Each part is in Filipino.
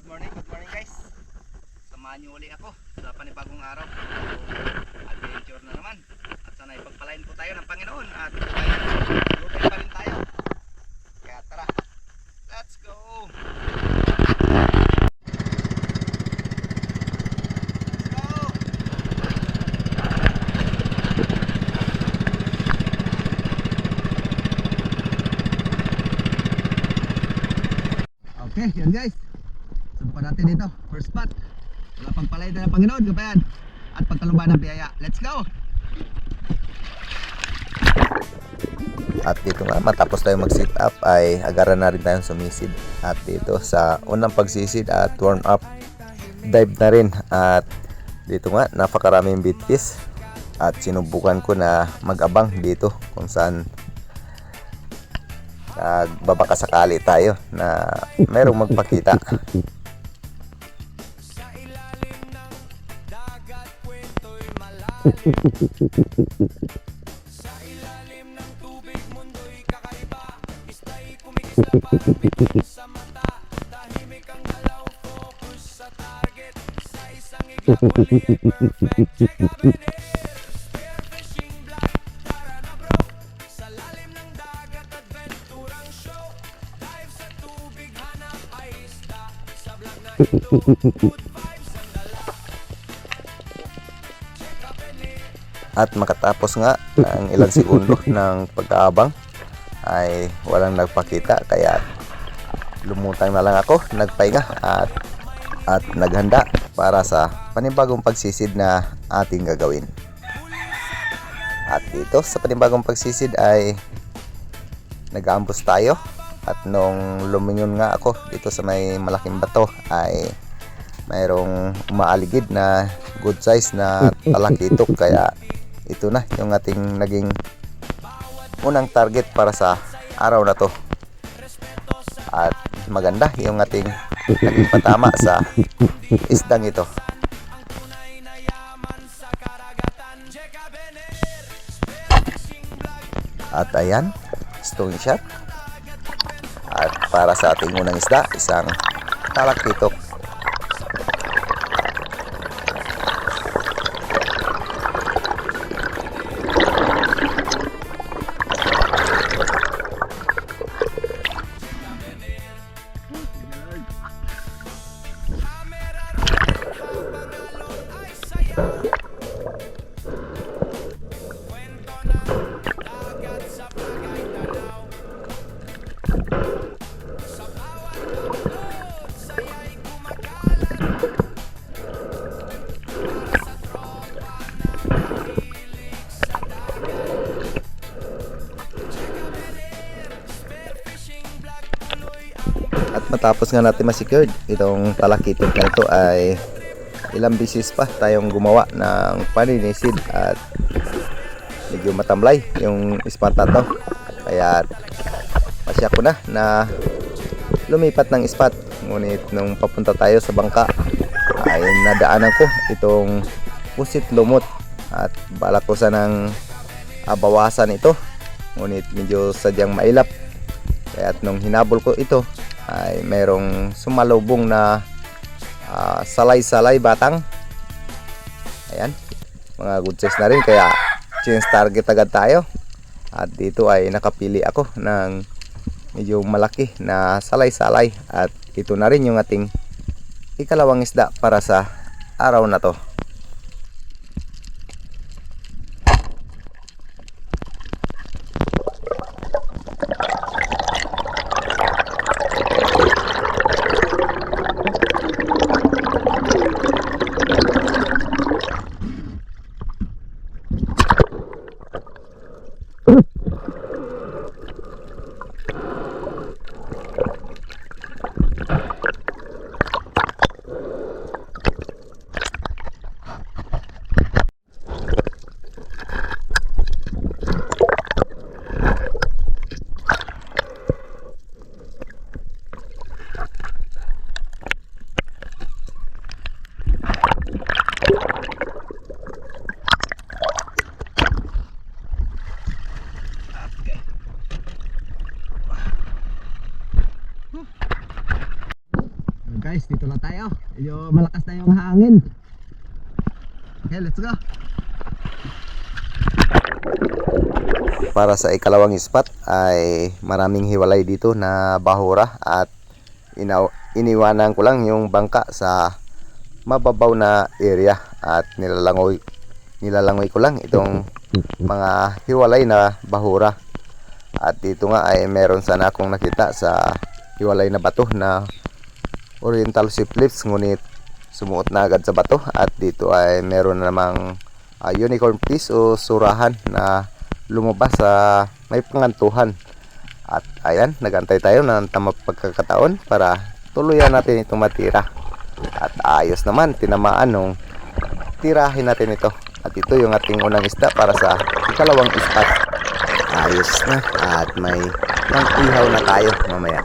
Good morning guys. Samahan niyo uli ako sa panibagong araw. Adventure na naman. At sana ipagpalain po tayo ng Panginoon at lupay pa rin tayo. Kaya tara, let's go! Okay, yan guys. Subukan natin dito. First spot. Wala pang palay na ng Panginoon, kabayan. At pagkaluban ng biyaya. Let's go! At dito nga matapos tayo mag-sit up ay agaran na rin tayong sumisid. At dito sa unang pagsisid at warm up, dive na rin. At dito nga napakaraming bitfish. At sinubukan ko na mag-abang dito kung saan nagbabaka sakali tayo na merong magpakita. At makatapos nga ng ilang segundo ng pag-aabang ay walang nagpakita, kaya lumutang na lang ako, nagpahinga at naghanda para sa panibagong pagsisid na ating gagawin. At dito sa panibagong pagsisid ay nag-aambus tayo. At nung lumingon nga ako dito sa may malaking bato ay mayroong umaaligid na good size na talakitok, kaya ito na yung ating naging unang target para sa araw na to. At maganda yung ating naging patama sa isdang ito. At ayan, stone shot. At para sa ating unang isda, isang talakitok. At matapos nga natin ma-secured itong talakitok na ito ay ilang bisis pa tayong gumawa ng paninisid at medyo matamlay yung spot na to, kaya pasya ko na lumipat ng spot. Ngunit nung papunta tayo sa bangka ay nadaanan ko itong pusit lumot at balak ko sanang bawasan ito, ngunit medyo sadyang mailap, kaya nung hinabol ko ito ay merong sumalubong na salay-salay batang. Ayan, mga good size na rin, kaya change target agad tayo. At dito ay nakapili ako ng medyo malaki na salay-salay, at ito na rin yung ating ikalawang isda para sa araw na to. dito na tayo. Medyo malakas na yung hangin. Okay, let's go. Para sa ikalawang spot ay maraming hiwalay dito na bahura at iniwanan ko lang yung bangka sa mababaw na area at nilalangoy ko lang itong mga hiwalay na bahura. At dito nga ay meron sana akong nakita sa hiwalay na bato na Oriental Sea Cliffs, ngunit sumuot na agad sa bato. At dito ay meron namang unicorn fish o surahan na lumabas sa may pangantuhan. At ayan, nagantay tayo ng tamang pagkakataon para tuluyan natin itong matira. At ayos naman, tinamaan nung tirahin natin ito. At ito yung ating unang isda para sa ikalawang spot. Ayos na at may pang-ihaw na tayo mamaya.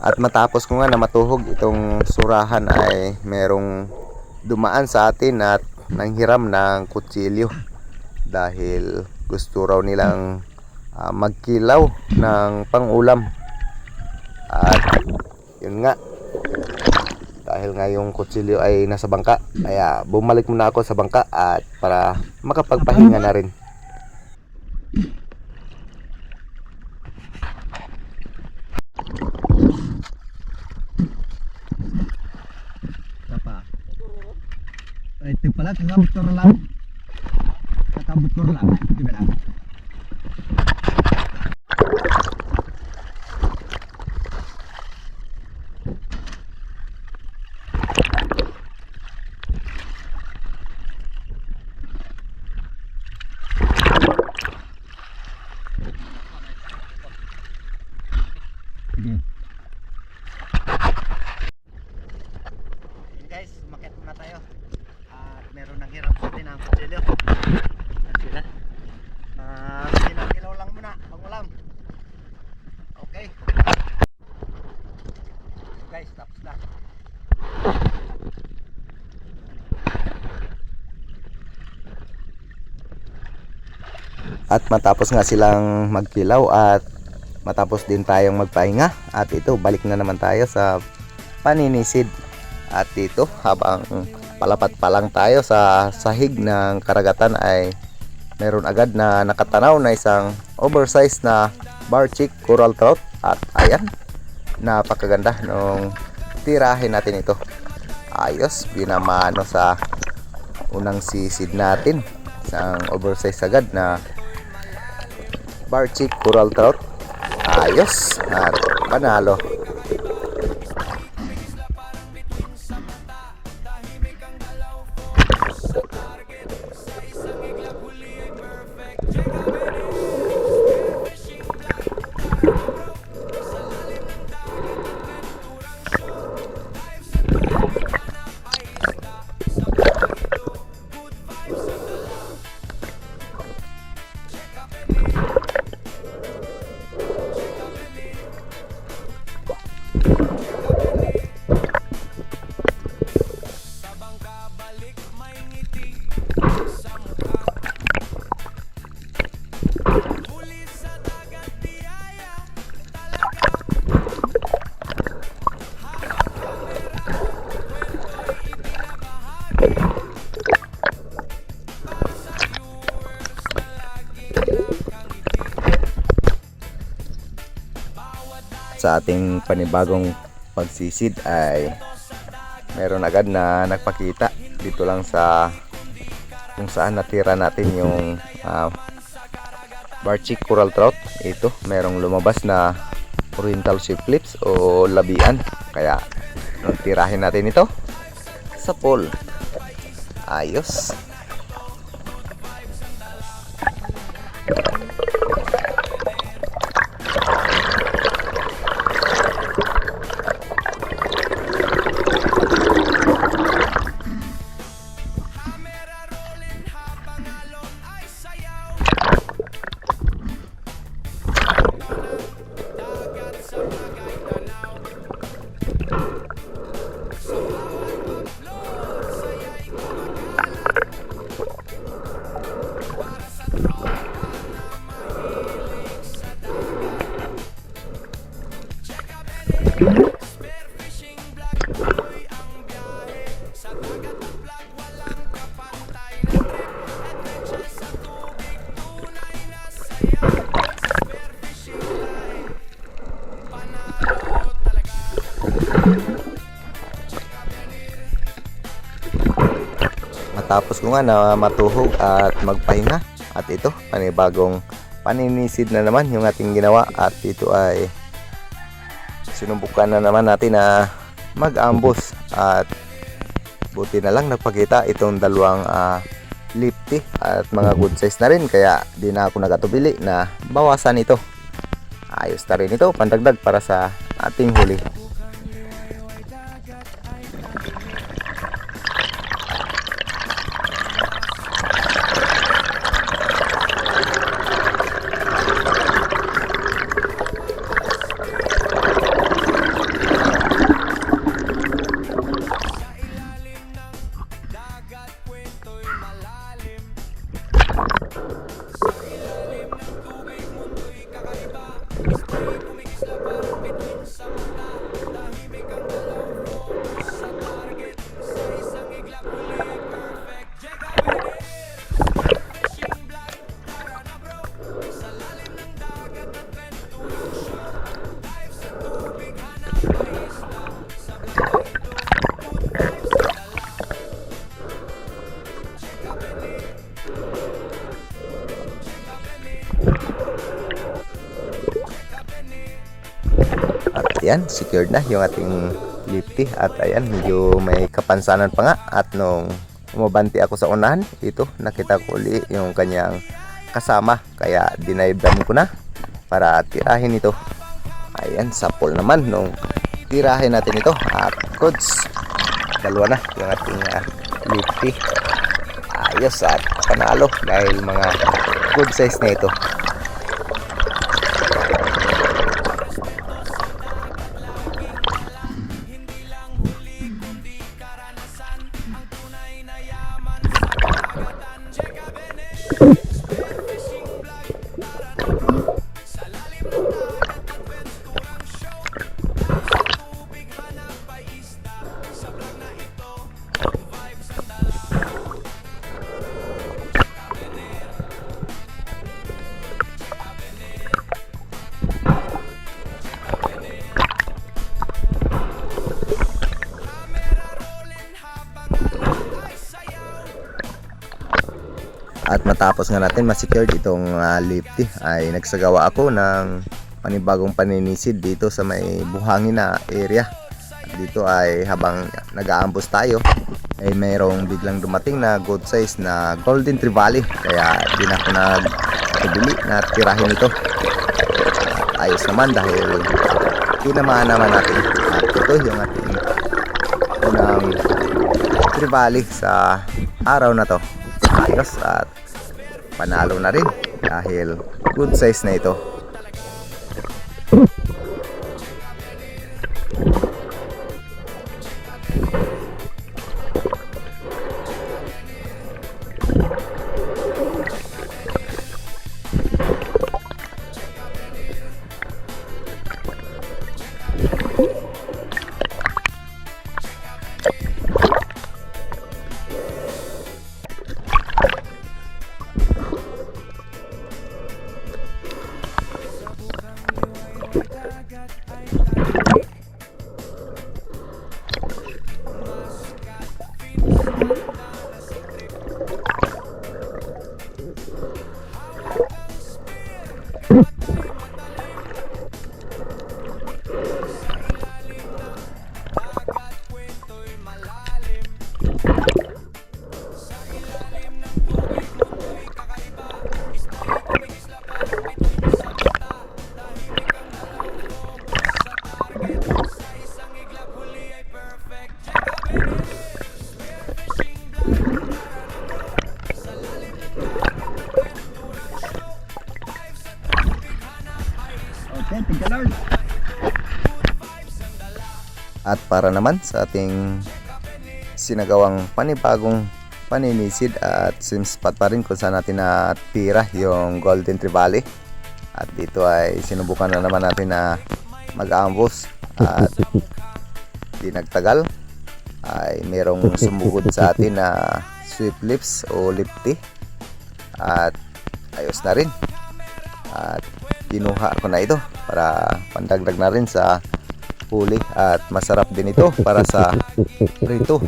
At matapos ko nga na matuhog itong surahan ay merong dumaan sa atin at nanghiram ng kutsilyo dahil gusto raw nilang magkilaw ng pangulam. At yun nga, dahil nga yung kutsilyo ay nasa bangka, kaya bumalik muna ako sa bangka at para makapagpahinga na rin. Ito pala, kakabot ko lang. Kakabot ko lang. Di ba lang? Sige. Guys, umakyat muna tayo. Meron nang hirap sa atin ang kutsilyo. Sila. Kilaw lang muna, pangulam. Okay. So guys, tapos na. At matapos nga silang magkilaw at matapos din tayong magpahinga, at ito balik na naman tayo sa paninisid. At dito habang palapat pa lang tayo sa sahig ng karagatan ay meron agad na nakatanaw na isang oversized na barchick coral trout. At ayan, napakaganda nung tirahin natin ito. Ayos, binamano sa unang sisid natin, isang oversized agad na barchick coral trout. Ayos at panalo. Sa ating panibagong pagsisid ay meron agad na nagpakita dito lang sa kung saan natira natin yung barchick coral trout. Ito, merong lumabas na Oriental Sea Cliffs o labian, kaya tirahin natin ito sa pool. Ayos. Matapos ko nga na matuhog at magpahinga, at ito panibagong paninisid na naman yung ating ginawa, at ito ay sinubukan na naman natin na mag-ambush, at buti na lang nagpakita itong dalawang lifty at mga good size na rin, kaya di na ako nagatubili na bawasan ito. Ayos na rin ito, pandagdag para sa ating huli. At yan, secured na yung ating lifty, at ayan, medyo may kapansanan pa nga, at nung umabante ako sa unahan, ito nakita ko uli yung kanyang kasama, kaya dinaibdam ko na para tirahin ito. Ayan, sapol naman nung tirahin natin ito, at goods, dalawa na yung ating lifty. Ayos, at panalo dahil mga good size na ito. At matapos nga natin ma-secured itong lifty, ay nagsagawa ako ng panibagong paninisid dito sa may buhangin na area. At dito ay habang nag-aambos tayo, ay mayroong biglang dumating na good size na golden trevally, kaya di na ako nagtubili na tirahin ito. At ayos naman dahil tinamaan naman natin. At ito yung ating unang trevally sa araw na to. Ayos, at panalo na rin dahil good size na ito. At para naman sa ating sinagawang panibagong paninisid at sim spot pa rin kung saan natin natira yung golden trevally. At dito ay sinubukan na naman natin na mag-ambos. At di nagtagal ay merong sumugod sa atin na sweep lips o lipty. At ayos na rin. At kinuha ko na ito para pandagdag na rin sa huli. At masarap din ito para sa prito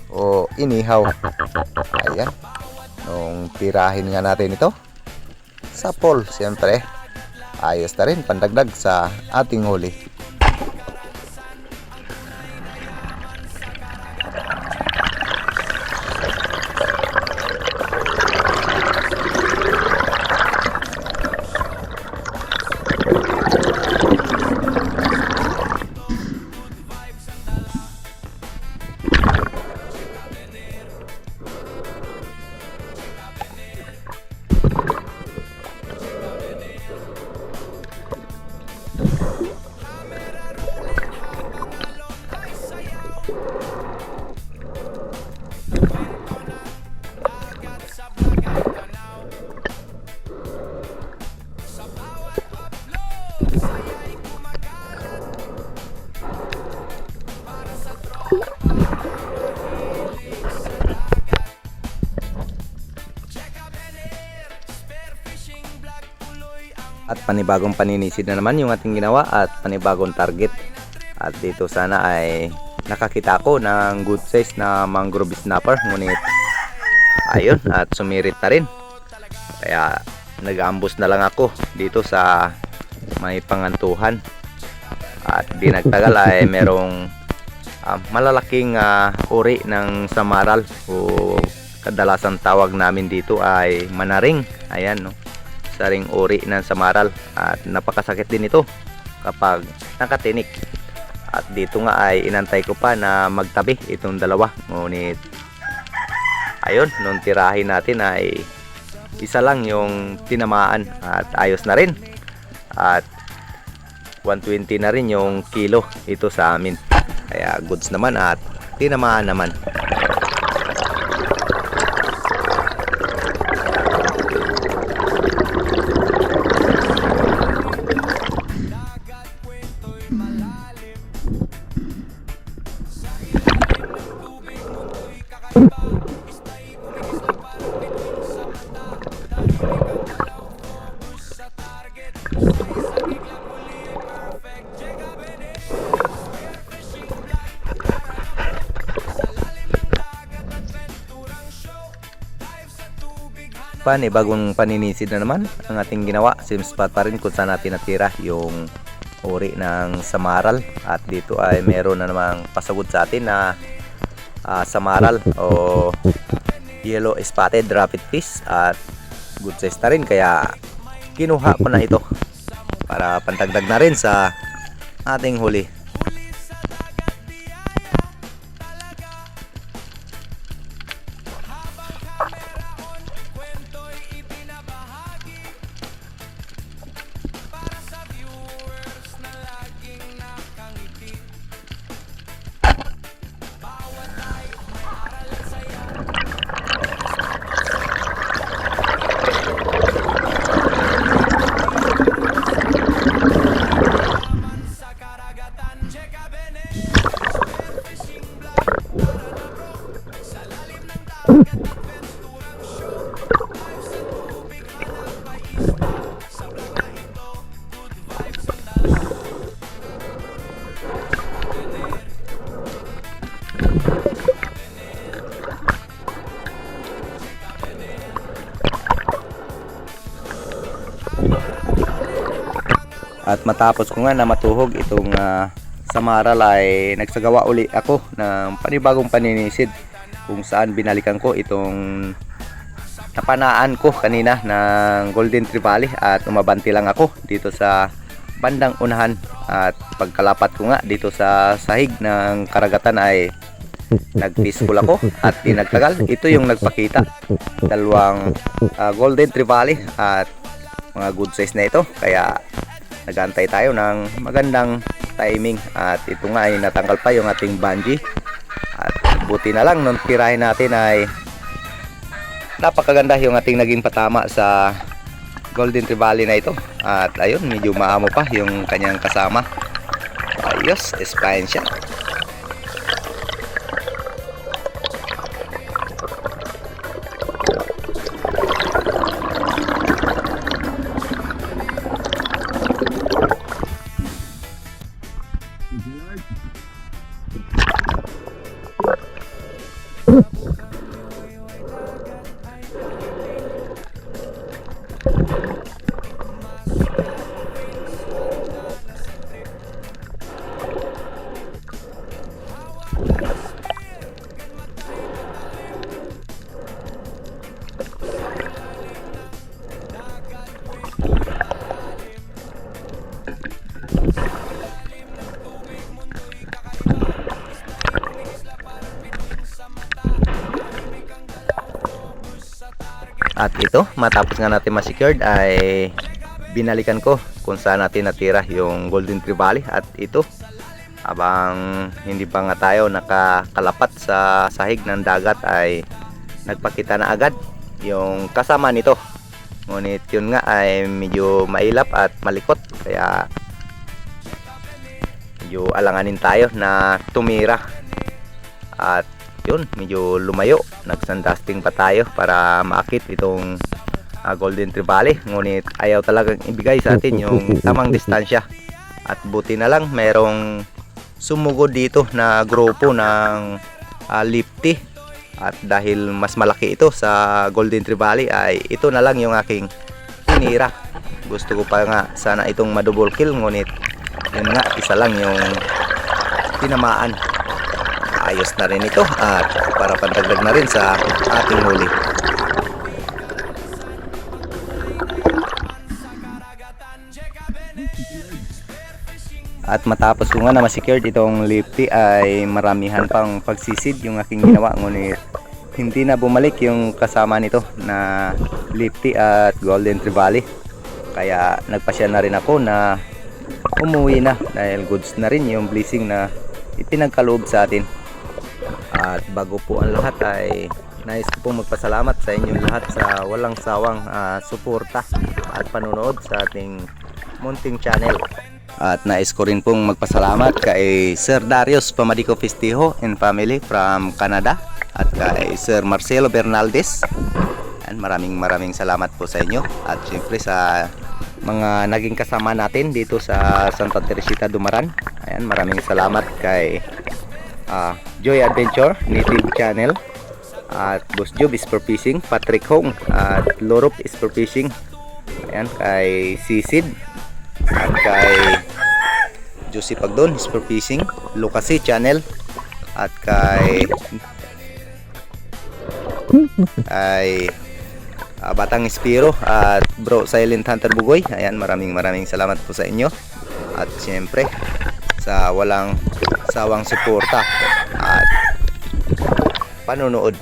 o inihaw. Ayan. Nung tirahin nga natin ito sa pole, siyempre ayos na rin pandagdag sa ating huli. At panibagong paninisid na naman yung ating ginawa at panibagong target. At dito sana ay nakakita ko ng good size na mangrove snapper, ngunit ayun, at sumirit na rin. Kaya nag-ambos na lang ako dito sa may pangantuhan. At di nagtagal ay merong malalaking uri ng samaral, o kadalasan tawag namin dito ay manaring. Ayan, no, saring uri ng samaral, at napakasakit din ito kapag nakatinik. At dito nga ay inantay ko pa na magtabi itong dalawa, ngunit ayun, nung tirahin natin ay isa lang yung tinamaan at ayos na rin. At 120 na rin yung kilo ito sa amin, kaya goods naman at tinamaan naman. Bagong paninisid na naman ang ating ginawa. Same spot pa rin kung saan natin natira yung uri ng samaral. At dito ay meron na namang pasagod sa atin na samaral o yellow spotted rapid fish, at good size na rin, kaya kinuha ko na ito para pantagdag na rin sa ating huli. At matapos ko nga na matuhog itong samaral ay nagsagawa uli ako ng panibagong paninisid, kung saan binalikan ko itong napanaan ko kanina ng Golden Trevally, at umabanti lang ako dito sa bandang unahan. At pagkalapat ko nga dito sa sahig ng karagatan ay nag-fishbowl ako, at di nagtagal ito yung nagpakita, dalawang Golden Trevally at mga good size na ito. Kaya nagantay tayo ng magandang timing, at ito nga ay natanggal pa yung ating bungee. At buti na lang nung tirahin natin ay napakaganda yung ating naging patama sa Golden Trevally na ito. At ayun, medyo maamo pa yung kanyang kasama. Ayos, spine siya. At ito, matapos nga natin ma-secured ay binalikan ko kung saan natin natira yung Golden Trevally. At ito, habang hindi pa nga tayo nakakalapat sa sahig ng dagat ay nagpakita na agad yung kasama nito. Ngunit yun nga ay medyo mailap at malikot, kaya medyo alanganin tayo na tumira. At yun, medyo lumayo, nagsandasting pa tayo para maakit itong Golden Trevally. Ngunit ayaw talagang ibigay sa atin yung tamang distansya. At buti na lang merong sumugod dito na grupo ng lifty. At dahil mas malaki ito sa Golden Trevally ay ito na lang yung aking tinira. Gusto ko pa nga sana itong ma-double kill, ngunit yun nga, isa lang yung tinamaan. Ayos na rin ito at para pandagdag na rin sa ating huli. At matapos ko nga na ma-secured itong lifty ay maramihan pang pagsisid yung aking ginawa, ngunit hindi na bumalik yung kasama nito na lifty at Golden Trevally. Kaya nagpasya na rin ako na umuwi na dahil goods na rin yung blessing na ipinagkaloob sa atin. At bago po ang lahat ay nais ko pong magpasalamat sa inyong lahat sa walang sawang suporta at panunood sa ating munting channel. At nais ko rin pong magpasalamat kay Sir Darius Pamadico Festijo and family from Canada at kay Sir Marcelo Bernaldez. And maraming salamat po sa inyo at syempre sa mga naging kasama natin dito sa Santa Teresita Dumaran. Ayan, maraming salamat kay Joy Adventure Native Channel at Boss Job is for Fishing, Patrick Hong at Lorop is for Fishing. Ayan, kay Sisid at kay Josie Pagdon is for Fishing, Lucasi Channel at kay Batang Espiro at Bro Silent Hunter Bugoy. Ayan, maraming salamat po sa inyo at siyempre sa walang sawang suporta at panunood.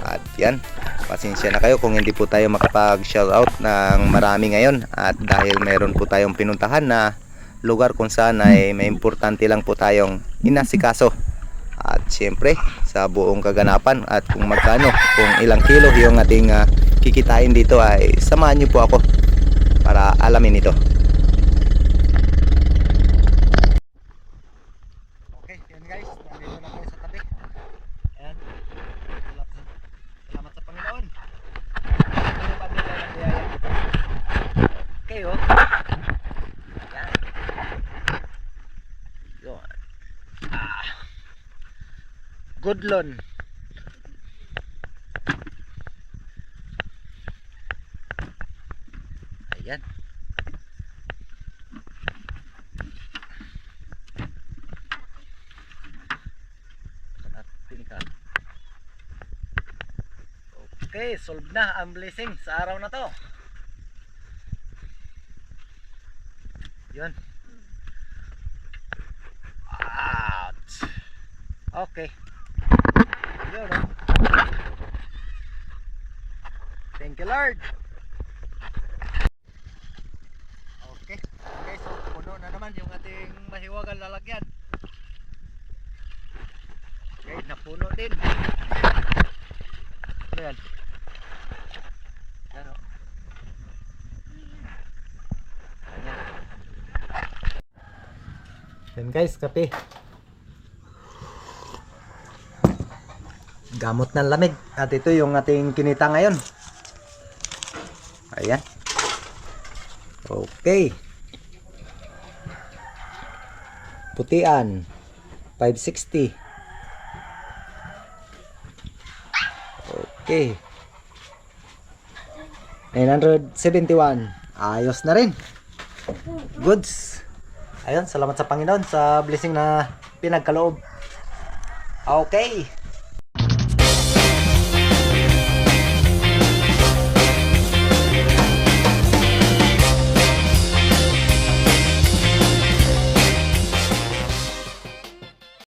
At yan, pasensya na kayo kung hindi po tayo makapag shoutout ng marami ngayon, at dahil meron po tayong pinuntahan na lugar kung saan ay may importante lang po tayong inasikaso. At siyempre sa buong kaganapan at kung magkano, kung ilang kilo yung ating kikitain dito ay samahan nyo po ako para alamin ito. Goodlon. Ayan. Okay, solve na ang blessing sa araw na to. Yun. Out. Okay. Yun, no? Thank you, Lord. Okay. Okay, so puno na naman yung ating mahiwagang lalagyan. Okay, napuno din. Ano yan? Ano? Ayan. Yan guys, kape. Gamot ng lamig. At ito yung ating kinita ngayon. Ayan. Okay. Putian 560. Okay. 971. Ayos na rin. Goods. Ayun, salamat sa Panginoon sa blessing na pinagkaloob. Okay.